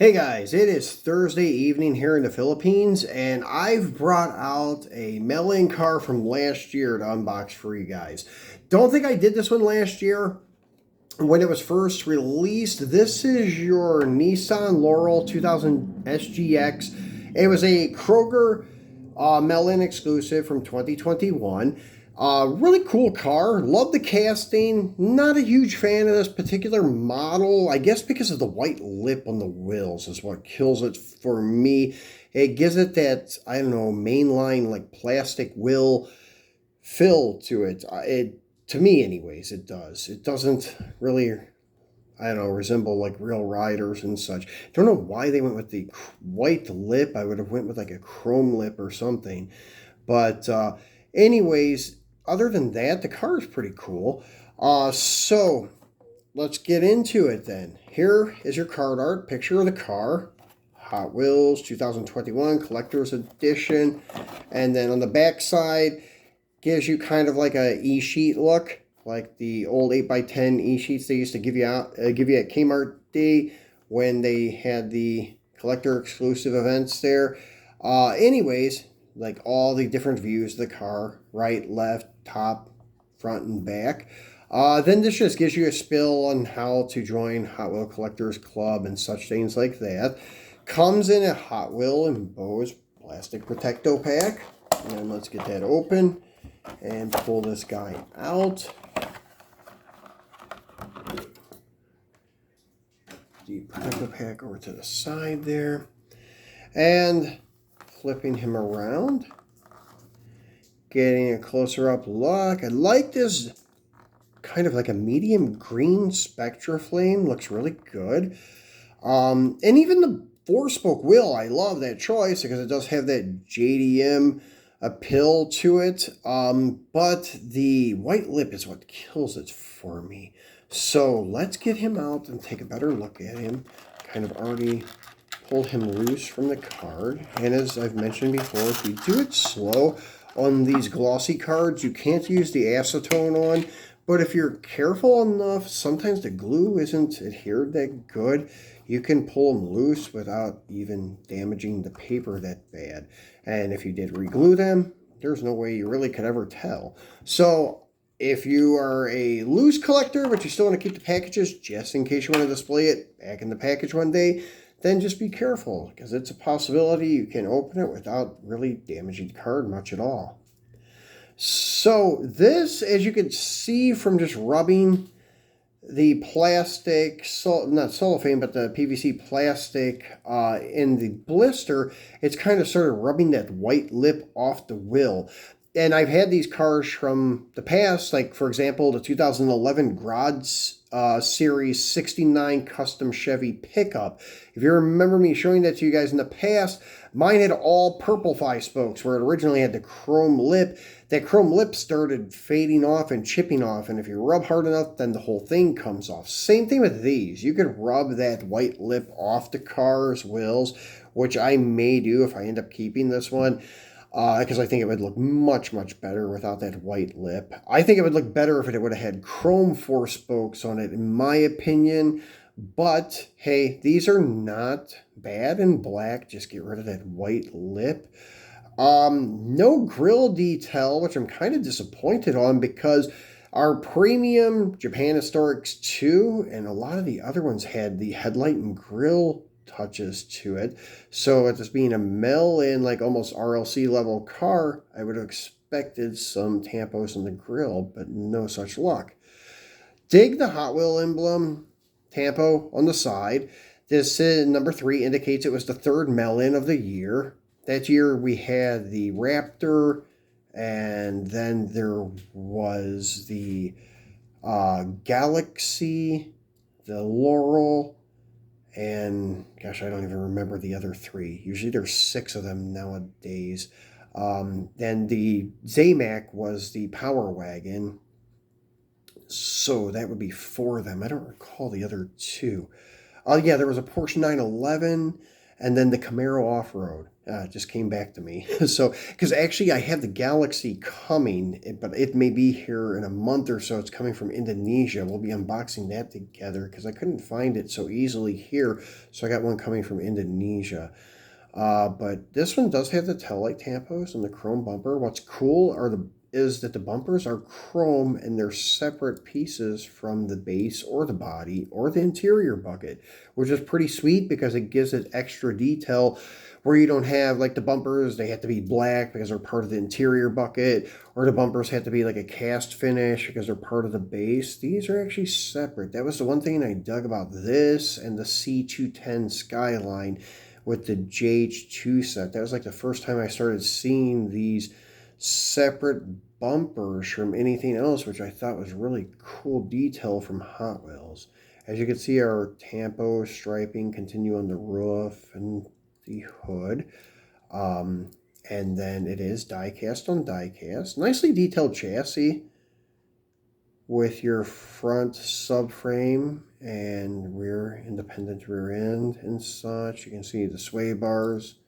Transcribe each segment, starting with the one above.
Hey guys, it is Thursday evening here in the Philippines, and I've brought out a mail-in car from last year to unbox for you guys. Don't think I did this one last year when it was first released. This is your Nissan Laurel 2000 SGX. It was a Kroger mail-in exclusive from 2021. Really cool car. Love the casting. Not a huge fan of this particular model. I guess because of the white lip on the wheels is what kills it for me. It gives it that, I don't know, mainline like plastic wheel feel to it. To me anyways, it does. It doesn't really, I don't know, resemble like real riders and such. Don't know why they went with the white lip. I would have went with like a chrome lip or something. But anyways, other than that, the car is pretty cool. So let's get into it then. Here is your card art, picture of the car. Hot Wheels 2021 Collector's Edition. And then on the back side, gives you kind of like a e-sheet look, like the old 8x10 e-sheets they used to give you at Kmart Day when they had the collector exclusive events there. Anyways, like all the different views of the car, right, left, top, front, and back. Then this just gives you a spill on how to join Hot Wheel Collectors Club and such things like that. Comes in a Hot Wheel and Bose plastic protecto pack. And let's get that open and pull this guy out. The protector pack over to the side there. And flipping him around, getting a closer up look. I like this kind of like a medium green Spectra flame. Looks really good. And even the 4-spoke wheel, I love that choice because it does have that JDM appeal to it. But the white lip is what kills it for me. So let's get him out and take a better look at him. Kind of already pulled him loose from the card. And as I've mentioned before, if you do it slow on these glossy cards, you can't use the acetone on. But if you're careful enough, sometimes the glue isn't adhered that good. You can pull them loose without even damaging the paper that bad. And if you did reglue them, there's no way you really could ever tell. So if you are a loose collector, but you still want to keep the packages just in case you want to display it back in the package one day, then just be careful because it's a possibility you can open it without really damaging the card much at all. So this, as you can see from just rubbing the plastic, not cellophane, but the PVC plastic in the blister, it's kind of sort of rubbing that white lip off the wheel. And I've had these cars from the past, like, for example, the 2011 Grods Series 69 Custom Chevy pickup. If you remember me showing that to you guys in the past, mine had all purple 5-spokes, where it originally had the chrome lip. That chrome lip started fading off and chipping off, and if you rub hard enough, then the whole thing comes off. Same thing with these. You could rub that white lip off the car's wheels, which I may do if I end up keeping this one. Because I think it would look much, much better without that white lip. I think it would look better if it would have had chrome 4-spokes on it, in my opinion. But, hey, these are not bad in black. Just get rid of that white lip. No grill detail, which I'm kind of disappointed on because our premium Japan Historics 2 and a lot of the other ones had the headlight and grill touches to it. So with this being a mail-in, like almost RLC level car, I would have expected some tampos in the grill, but no such luck. Dig the Hot Wheel emblem, tampo on the side. This number 3 indicates it was the third mail-in of the year. That year we had the Raptor, and then there was the Galaxy, the Laurel, and gosh, I don't even remember the other 3. Usually there's 6 of them nowadays. Then the Zamac was the Power Wagon. So that would be 4 of them. I don't recall the other 2. Yeah, there was a Porsche 911. And then the Camaro Off-Road just came back to me. So, because actually I have the Galaxy coming, but it may be here in a month or so. It's coming from Indonesia. We'll be unboxing that together because I couldn't find it so easily here. So I got one coming from Indonesia. But this one does have the taillight tampos and the chrome bumper. What's cool is that the bumpers are chrome and they're separate pieces from the base or the body or the interior bucket, which is pretty sweet because it gives it extra detail where you don't have like the bumpers, they have to be black because they're part of the interior bucket, or the bumpers have to be like a cast finish because they're part of the base. These are actually separate. That was the one thing I dug about this and the C210 Skyline with the JH2 set. That was like the first time I started seeing these separate bumpers from anything else, which I thought was really cool detail from Hot Wheels. As you can see, our tampo striping continue on the roof and the hood. And then it is die-cast on die-cast. Nicely detailed chassis with your front subframe and rear independent rear end and such. You can see the sway bars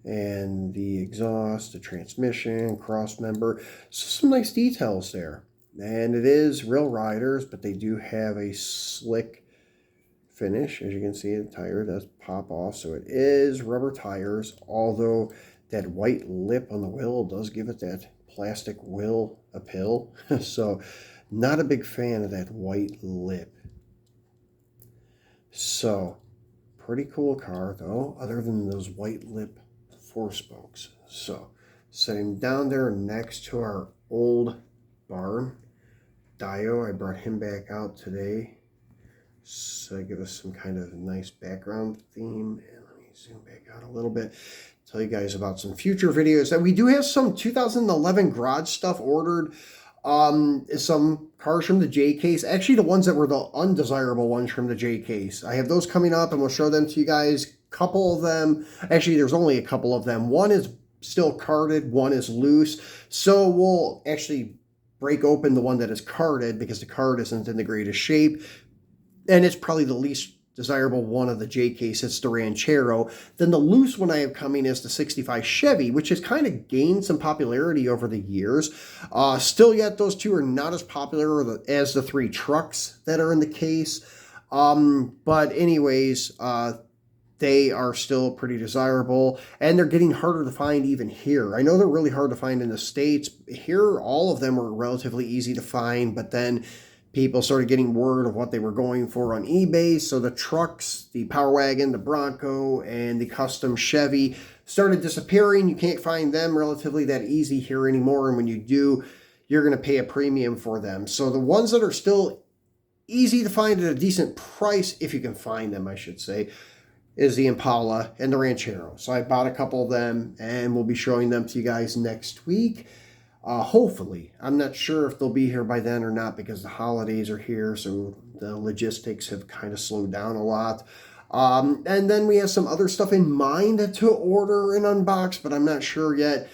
and the exhaust, the transmission, cross member. So some nice details there. And it is real riders, but they do have a slick finish. As you can see, the tire does pop off. So it is rubber tires, although that white lip on the wheel does give it that plastic wheel appeal. So not a big fan of that white lip. So pretty cool car though, other than those white lip 4-spokes. So sitting down there next to our old barn, Dio, I brought him back out today. So give us some kind of nice background theme. And let me zoom back out a little bit. Tell you guys about some future videos. That we do have some 2011 garage stuff ordered. Some cars from the J case. Actually, the ones that were the undesirable ones from the J case. I have those coming up and we'll show them to you guys. Couple of them, actually there's only a couple of them. One is still carded, one is loose. So we'll actually break open the one that is carded because the card isn't in the greatest shape. And it's probably the least desirable one of the J case. It's the Ranchero. Then the loose one I have coming is the 65 Chevy, which has kind of gained some popularity over the years. Still yet, those two are not as popular as the 3 trucks that are in the case. But anyways, they are still pretty desirable, and they're getting harder to find even here. I know they're really hard to find in the States. Here, all of them were relatively easy to find, but then people started getting word of what they were going for on eBay. So the trucks, the Power Wagon, the Bronco, and the custom Chevy started disappearing. You can't find them relatively that easy here anymore. And when you do, you're going to pay a premium for them. So the ones that are still easy to find at a decent price, if you can find them, I should say, is the Impala and the Ranchero. So I bought a couple of them and we'll be showing them to you guys next week. Hopefully. I'm not sure if they'll be here by then or not because the holidays are here, so the logistics have kind of slowed down a lot. And then we have some other stuff in mind to order and unbox, but I'm not sure yet.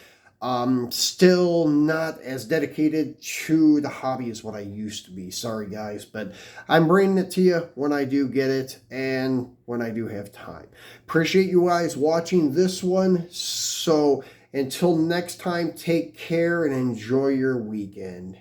Still not as dedicated to the hobby as what I used to be. Sorry, guys, but I'm bringing it to you when I do get it and when I do have time. Appreciate you guys watching this one. So until next time, take care and enjoy your weekend.